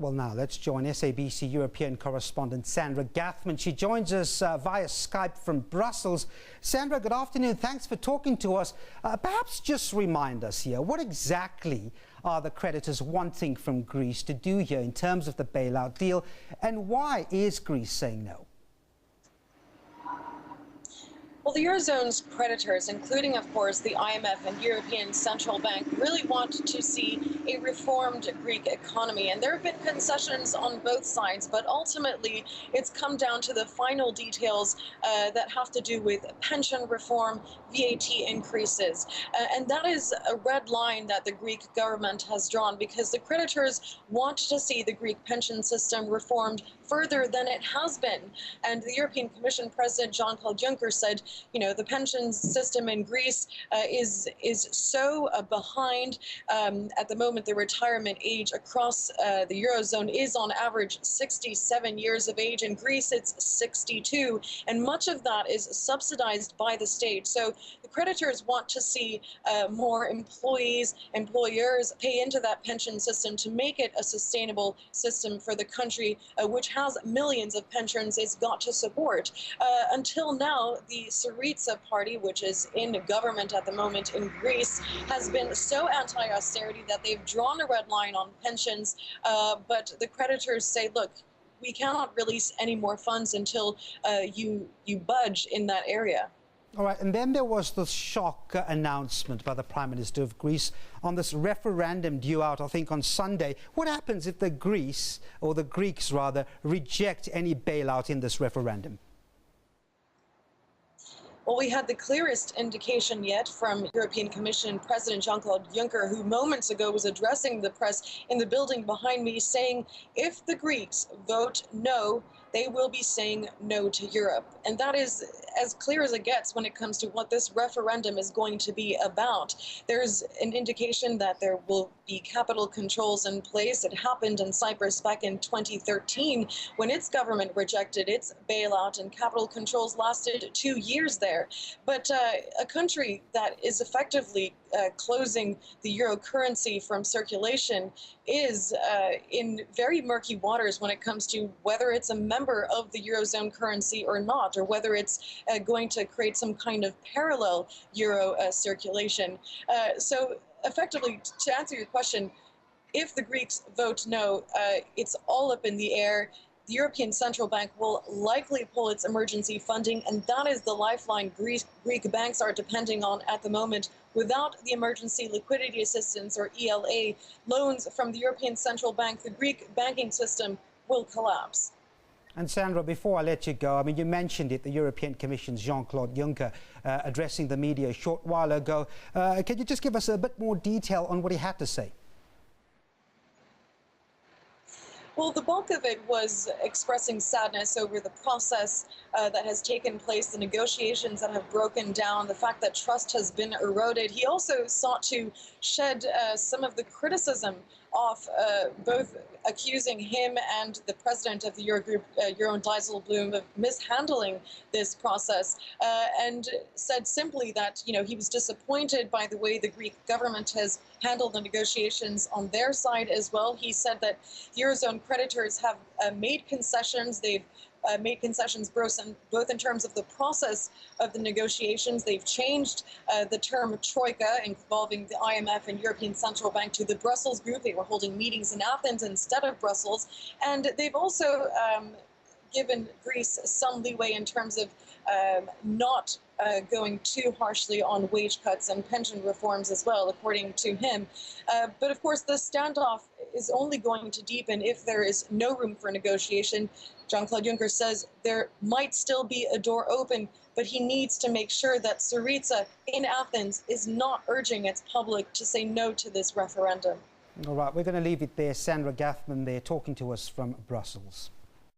Well, now let's join SABC European correspondent Sandra Gathmann. She joins us via Skype from Brussels. Sandra, good afternoon. Thanks for talking to us. Perhaps just remind us here, what exactly are the creditors wanting from Greece to do here in terms of the bailout deal, and why is Greece saying no? Well, the Eurozone's creditors, including, of course, the IMF and European Central Bank, really want to see a reformed Greek economy. And there have been concessions on both sides, but ultimately it's come down to the final details that have to do with pension reform, VAT increases. And that is a red line that the Greek government has drawn, because the creditors want to see the Greek pension system reformed further than it has been. And the European Commission President JeanClaude Junckers said, you know, the pension system in Greece is so behind. At the moment, the retirement age across the Eurozone is on average 67 years of age. In Greece, it's 62. And much of that is subsidized by the state. So the creditors want to see more employers pay into that pension system to make it a sustainable system for the country, which has millions of pensions it's got to support. Until now, the Syriza party, which is in government at the moment in Greece, has been so anti-austerity that they've drawn a red line on pensions. But the creditors say, look, we cannot release any more funds until you budge in that area. All right, and then there was the shock announcement by the Prime Minister of Greece on this referendum due out, I think, on Sunday. What happens if the Greeks reject any bailout in this referendum? Well, we had the clearest indication yet from European Commission President JeanClaude Juncker, who moments ago was addressing the press in the building behind me, saying if the Greeks vote no, they will be saying no to Europe. And that is as clear as it gets when it comes to what this referendum is going to be about. There's an indication that there will be capital controls in place. It happened in Cyprus back in 2013 when its government rejected its bailout, and capital controls lasted 2 years there. But a country that is effectively closing the euro currency from circulation is in very murky waters when it comes to whether it's a member of the Eurozone currency or not, or whether it's going to create some kind of parallel euro circulation. So effectively, to answer your question, if the Greeks vote no, it's all up in the air. The European Central Bank will likely pull its emergency funding, and that is the lifeline Greek banks are depending on at the moment. Without the emergency liquidity assistance, or ELA, loans from the European Central Bank, the Greek banking system will collapse. And Sandra, before I let you go, I mean, you mentioned it, the European Commission's Jean-Claude Juncker addressing the media a short while ago. Can you just give us a bit more detail on what he had to say? Well, the bulk of it was expressing sadness over the process that has taken place, the negotiations that have broken down, the fact that trust has been eroded. He also sought to shed some of the criticism off, both accusing him and the president of the Eurogroup, Jeroen Dijsselbloem, of mishandling this process, and said simply that, you know, he was disappointed by the way the Greek government has handled the negotiations on their side as well. He said that Eurozone creditors have made concessions. They've made concessions both in terms of the process of the negotiations. They've changed the term troika, involving the IMF and European Central Bank, to the Brussels group. They were holding meetings in Athens instead of Brussels. And they've also given Greece some leeway in terms of not going too harshly on wage cuts and pension reforms as well, according to him. But of course, the standoff is only going to deepen if there is no room for negotiation. Jean-Claude Juncker says there might still be a door open, but he needs to make sure that Syriza in Athens is not urging its public to say no to this referendum. All right, we're going to leave it there. Sandra Gathmann there talking to us from Brussels.